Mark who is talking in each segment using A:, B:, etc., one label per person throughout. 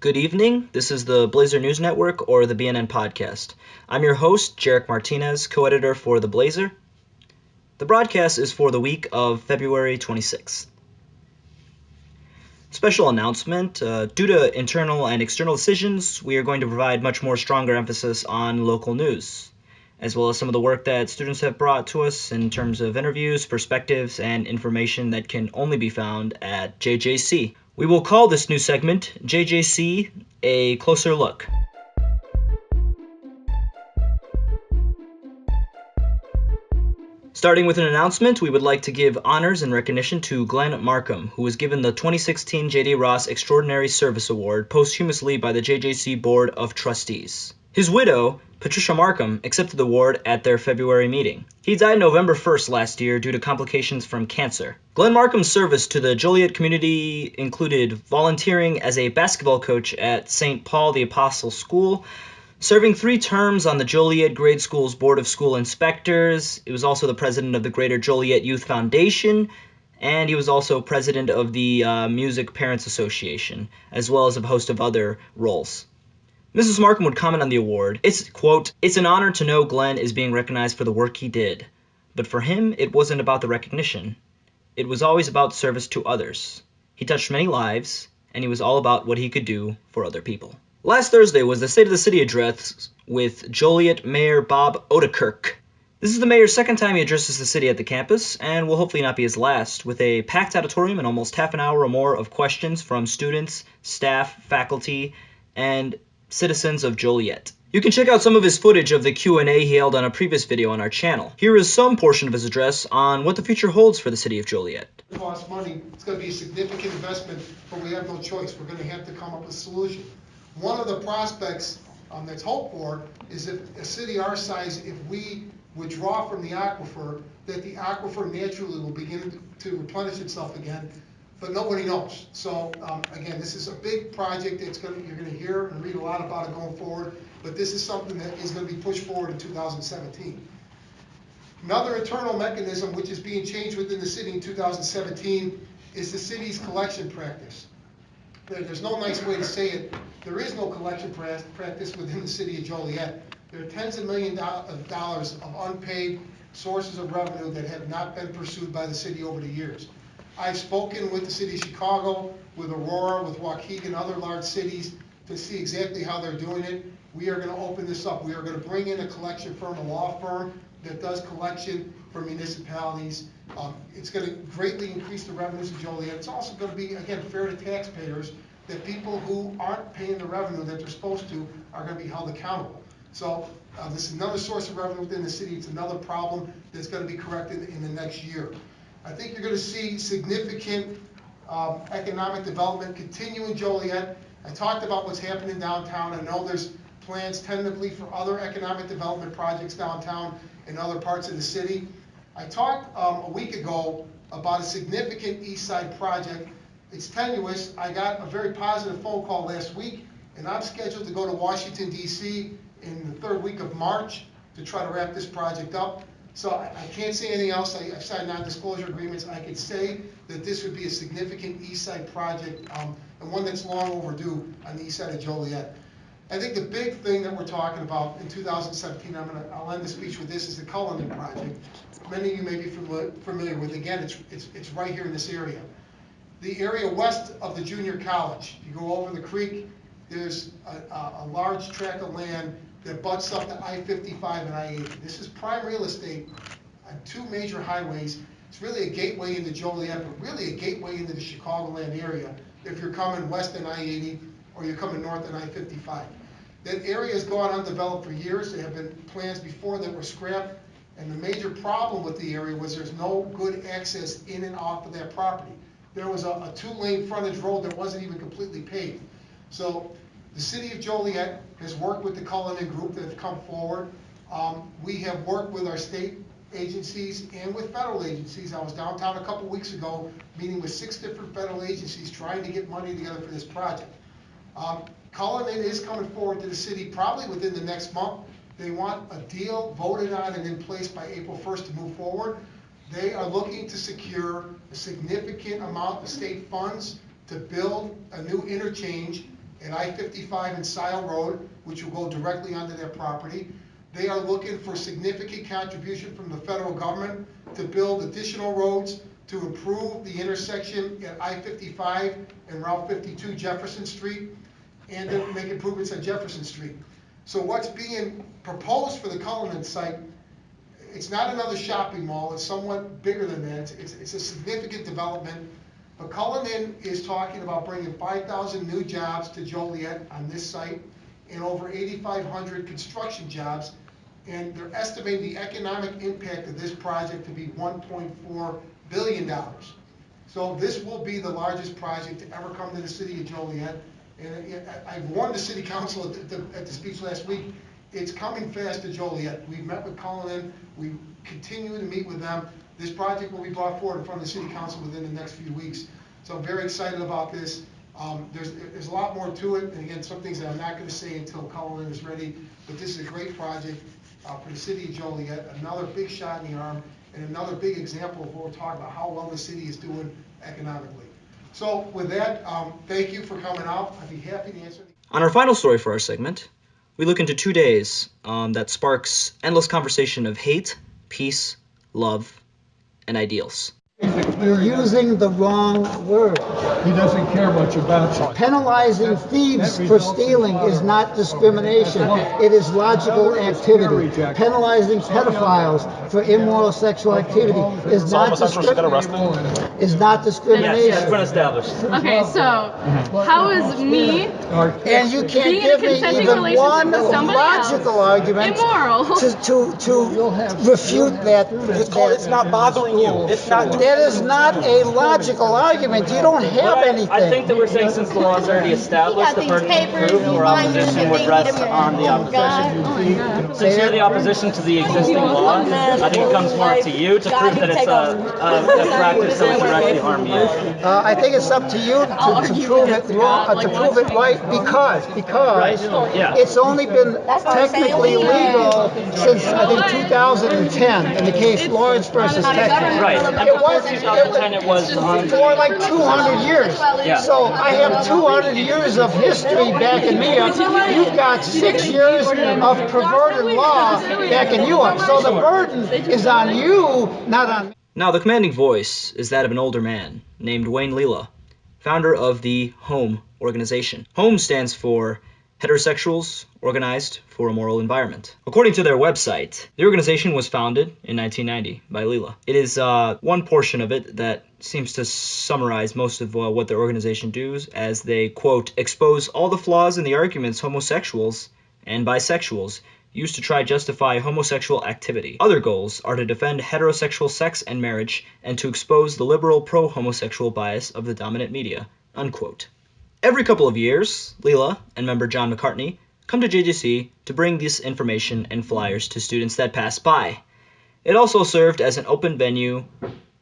A: Good evening. This is the Blazer News Network, or the BNN Podcast. I'm your host, Jarek Martinez, co-editor for The Blazer. The broadcast is for the week of February 26th. Special announcement. Due to internal and external decisions, we are going to provide much more stronger emphasis on local news, as well as some of the work that students have brought to us in terms of interviews, perspectives, and information that can only be found at JJC. We will call this new segment JJC A Closer Look. Starting with an announcement, we would like to give honors and recognition to Glenn Markham, who was given the 2016 J.D. Ross Extraordinary Service Award posthumously by the JJC Board of Trustees. His widow, Patricia Markham, accepted the award at their February meeting. He died November 1st last year due to complications from cancer. Glenn Markham's service to the Joliet community included volunteering as a basketball coach at St. Paul the Apostle School, serving 3 terms on the Joliet Grade School's Board of School Inspectors. He was also the president of the Greater Joliet Youth Foundation, and he was also president of the Music Parents Association, as well as a host of other roles. Mrs. Markham would comment on the award. It's, quote, "It's an honor to know Glenn is being recognized for the work he did. But for him, it wasn't about the recognition. It was always about service to others. He touched many lives, and he was all about what he could do for other people." Last Thursday was the State of the City address with Joliet Mayor Bob Odenkirk. This is the mayor's second time he addresses the city at the campus, and will hopefully not be his last, with a packed auditorium and almost half an hour or more of questions from students, staff, faculty, and citizens of Joliet. You can check out some of his footage of the Q&A he held on a previous video on our channel. Here is some portion of his address on what the future holds for the city of Joliet.
B: It costs money, it's going to be a significant investment, but we have no choice. We're going to have to come up with a solution. One of the prospects that's hoped for is if a city our size, if we withdraw from the aquifer, that the aquifer naturally will begin to replenish itself again, but nobody knows. So again, this is a big project. You're going to hear and read a lot about it going forward, but this is something that is going to be pushed forward in 2017. Another internal mechanism which is being changed within the city in 2017 is the city's collection practice. There's no nice way to say it. There is no collection practice within the city of Joliet. There are tens of millions of dollars of unpaid sources of revenue that have not been pursued by the city over the years. I've spoken with the city of Chicago, with Aurora, with Waukegan, other large cities to see exactly how they're doing it. We are going to open this up. We are going to bring in a collection firm, a law firm that does collection for municipalities. It's going to greatly increase the revenues of Joliet. It's also going to be, again, fair to taxpayers, that people who aren't paying the revenue that they're supposed to are going to be held accountable. So this is another source of revenue within the city. It's another problem that's going to be corrected in the next year. I think you're going to see significant economic development continue in Joliet. I talked about what's happening downtown. I know there's plans tentatively for other economic development projects downtown in other parts of the city. I talked a week ago about a significant East Side project. It's tenuous. I got a very positive phone call last week, and I'm scheduled to go to Washington, D.C. in the 3rd week of March to try to wrap this project up. So I can't say anything else. I've signed non-disclosure agreements. I could say that this would be a significant East Side project, and one that's long overdue on the east side of Joliet. I think the big thing that we're talking about in 2017, I'll end the speech with this, is the Cullinan project. Many of you may be familiar with. Again, it's right here in this area. The area west of the junior college, you go over the creek, there's a large tract of land that butts up to I-55 and I-80. This is prime real estate on 2 major highways. It's really a gateway into Joliet, but really a gateway into the Chicagoland area if you're coming west on I-80 or you're coming north on I-55. That area has gone undeveloped for years. There have been plans before that were scrapped, and the major problem with the area was there's no good access in and off of that property. There was a 2-lane frontage road that wasn't even completely paved. So the city of Joliet has worked with the Cullinan group that have come forward. We have worked with our state agencies and with federal agencies. I was downtown a couple weeks ago meeting with 6 different federal agencies trying to get money together for this project. Cullinan is coming forward to the city probably within the next month. They want a deal voted on and in place by April 1st to move forward. They are looking to secure a significant amount of state funds to build a new interchange at I-55 and Sile Road, which will go directly onto their property. They are looking for significant contribution from the federal government to build additional roads to improve the intersection at I-55 and Route 52 Jefferson Street, and to make improvements on Jefferson Street. So what's being proposed for the Cullinan site, it's not another shopping mall, it's somewhat bigger than that. It's a significant development. But Cullinan is talking about bringing 5,000 new jobs to Joliet on this site and over 8,500 construction jobs. And they're estimating the economic impact of this project to be $1.4 billion. So this will be the largest project to ever come to the city of Joliet. And I warned the city council at the speech last week, it's coming fast to Joliet. We've met with Cullinan, we continue to meet with them. This project will be brought forward in front of the city council within the next few weeks. So I'm very excited about this. There's a lot more to it, and again, some things that I'm not going to say until Cullinan is ready, but this is a great project for the city of Joliet, another big shot in the arm, and another big example of what we're talking about, how well the city is doing economically. So with that, thank you for coming out. I'd be happy to answer.
A: On our final story for our segment, we look into 2 days that sparks endless conversation of hate, peace, love, and ideals.
C: You're using the wrong word.
D: He doesn't care much about you.
C: Penalizing thieves for stealing is not discrimination. It is logical activity. Penalizing pedophiles for immoral sexual activity is not discrimination.
A: Yes, been established.
E: Okay, so how is me
C: And you can't
E: being in a
C: give me
E: consenting
C: even
E: relationship
C: one
E: with somebody
C: logical
E: else
C: argument
E: immoral?
C: to refute that.
F: It's not bothering you. It's not.
C: That is not a logical argument. You don't have anything.
A: I think that we're saying since the law is already established, the burden of proof or opposition would rest on the opposition.
E: Oh my god.
A: Since you're the opposition to the existing law, I think it comes more to you to prove that it's a practice that would directly harm you.
C: I think it's up to you to prove it wrong, to prove it right, because
A: Yeah.
C: it's only been technically legal since I think 2010 in the case Lawrence versus Texas.
A: Right.
C: It was for like 200 years.
A: Yeah.
C: So I have 200 years of history backing me up. You've got 6 years of perverted law backing you up. So the burden is on you, not on me.
A: Now, the commanding voice is that of an older man named Wayne Lila, founder of the HOME organization. HOME stands for Heterosexuals Organized for a Moral Environment. According to their website, the organization was founded in 1990 by Lila. It is one portion of it that seems to summarize most of what their organization does, as they, quote, expose all the flaws in the arguments homosexuals and bisexuals used to try justify homosexual activity. Other goals are to defend heterosexual sex and marriage and to expose the liberal pro-homosexual bias of the dominant media, unquote. Every couple of years, Lila and member John McCartney come to JJC to bring this information and flyers to students that pass by. It also served as an open venue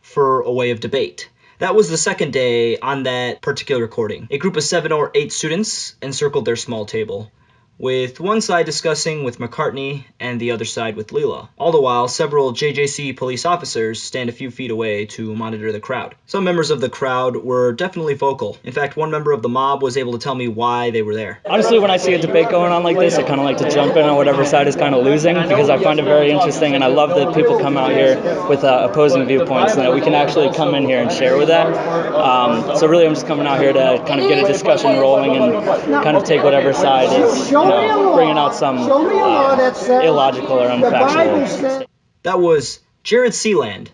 A: for a way of debate. That was the second day on that particular recording. A group of 7 or 8 students encircled their small table, with one side discussing with McCartney and the other side with Lila. All the while, several JJC police officers stand a few feet away to monitor the crowd. Some members of the crowd were definitely vocal. In fact, one member of the mob was able to tell me why they were there.
G: Honestly, when I see a debate going on like this, I kind of like to jump in on whatever side is kind of losing, because I find it very interesting, and I love that people come out here with opposing viewpoints and that we can actually come in here and share with that. So really, I'm just coming out here to kind of get a discussion rolling and kind of take whatever side is, bringing out some illogical or unfactual.
A: That was Jared Sealand,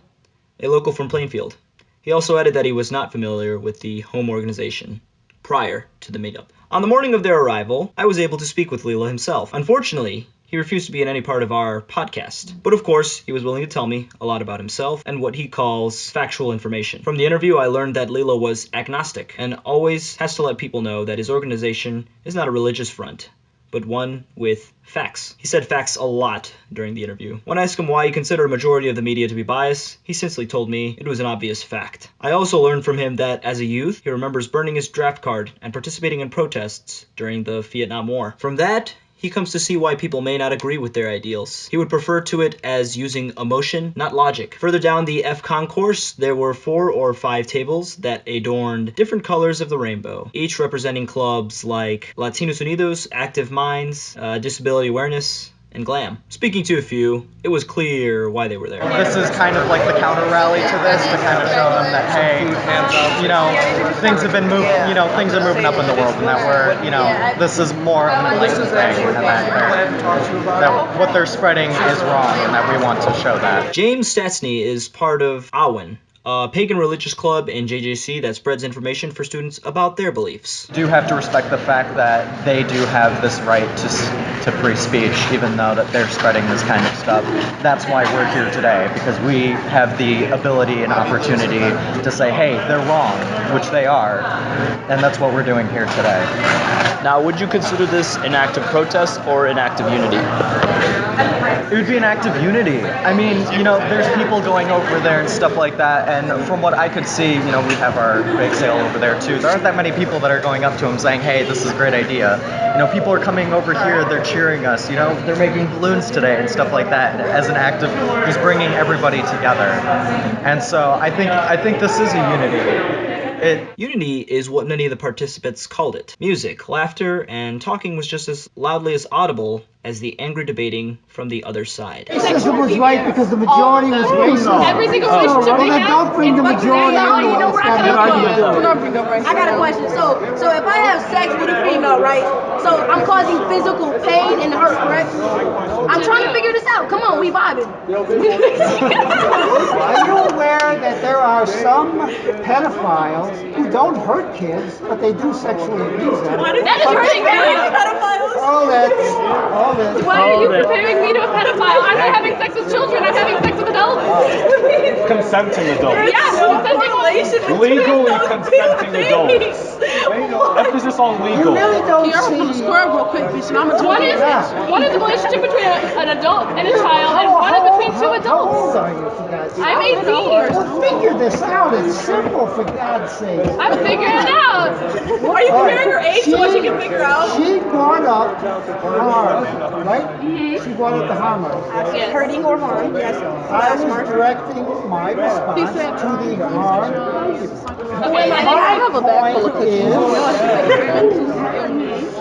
A: a local from Plainfield. He also added that he was not familiar with the HOME organization prior to the meetup. On the morning of their arrival, I was able to speak with Lila himself. Unfortunately, he refused to be in any part of our podcast. But of course, he was willing to tell me a lot about himself and what he calls factual information. From the interview, I learned that Lila was agnostic and always has to let people know that his organization is not a religious front, but one with facts. He said facts a lot during the interview. When I asked him why he considered a majority of the media to be biased, he simply told me it was an obvious fact. I also learned from him that as a youth, he remembers burning his draft card and participating in protests during the Vietnam War. From that, he comes to see why people may not agree with their ideals. He would prefer to it as using emotion, not logic. Further down the F concourse, there were 4 or 5 tables that adorned different colors of the rainbow, each representing clubs like Latinos Unidos, Active Minds, Disability Awareness, and GLAM. Speaking to a few, it was clear why they were there.
F: This is kind of like the counter rally to this, to kind of show them that, hey, you know, things have been moving, you know, things are moving up in the world, and that we're, you know, this is more of an enlightened thing, and that what they're spreading is wrong, and that we want to show that.
A: James Statsny is part of Awen, a pagan religious club in JJC that spreads information for students about their beliefs.
F: Do have to respect the fact that they do have this right to free speech, even though that they're spreading this kind of stuff. That's why we're here today, because we have the ability and opportunity to say, hey, they're wrong, which they are, and that's what we're doing here today.
G: Now, would you consider this an act of protest or an act of unity?
F: It would be an act of unity. I mean, you know, there's people going over there and stuff like that, and from what I could see, you know, we have our bake sale over there too. There aren't that many people that are going up to him saying, hey, this is a great idea. You know, people are coming over here, they're cheering us, you know, they're making balloons today and stuff like that as an act of just bringing everybody together. And so I think this is a unity.
A: Unity is what many of the participants called it. Music, laughter, and talking was just as loudly as audible as the angry debating from the other side.
C: Racism was right because the majority was racist.
E: Every single relationship
C: Well,
E: we
C: then
E: have.
C: don't bring the majority into it.
H: I got a question. So if I have sex with a female, right? So I'm causing physical pain and hurt, correct? I'm trying to figure this out. Come on, we vibing.
C: Are you aware that there are some pedophiles who don't hurt kids, but they do sexually abuse them?
E: That is hurting me.
C: All this.
E: Why are you comparing me to a pedophile? I'm not having sex with children. I'm having sex with adults.
I: Consenting adults.
E: Yes, consenting.
I: Legally consenting adults. Emphasis on legal.
C: You really don't
H: Here, I'm gonna
C: see.
H: squirm real quick, bitch, and I'm gonna
E: What is the relationship between an adult and a child, and what is between two
C: How old
E: adults?
C: are you, for God's sake?
E: I'm 18.
C: Well, figure this out. It's simple, for God's sake.
E: I'm figuring it out.
H: Are you comparing her age to what she can figure out?
C: She brought up harm, right? She brought up the harm.
E: Yes.
H: Hurting or harm? Yes.
C: I was directing my response to the harm.
E: I have a bag full of cookies.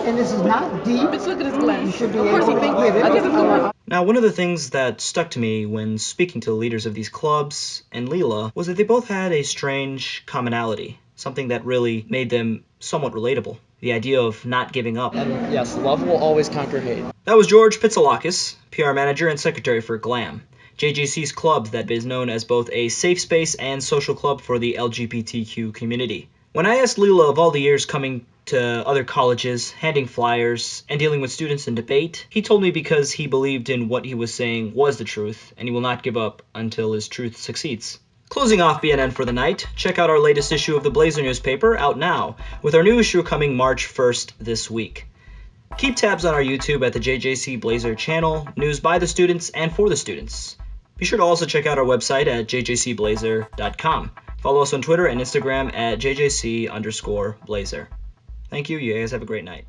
C: And this is not deep.
H: Bitch, look at this glass.
C: You should be
H: Of course
C: able
H: he
C: to
H: thinks
C: get it.
H: I give him the
A: Now, one of the things that stuck to me when speaking to the leaders of these clubs and Leela was that they both had a strange commonality, something that really made them somewhat relatable. The idea of not giving up.
F: And yes, love will always conquer hate.
A: That was George Pitsalakis, PR manager and secretary for GLAM, JJC's club that is known as both a safe space and social club for the LGBTQ community. When I asked Leela of all the years coming to other colleges, handing flyers, and dealing with students in debate, he told me because he believed in what he was saying was the truth, and he will not give up until his truth succeeds. Closing off BNN for the night, check out our latest issue of the Blazer newspaper, out now, with our new issue coming March 1st this week. Keep tabs on our YouTube at the JJC Blazer channel, news by the students and for the students. Be sure to also check out our website at jjcblazer.com. Follow us on Twitter and Instagram at jjc_blazer. Thank you. You guys have a great night.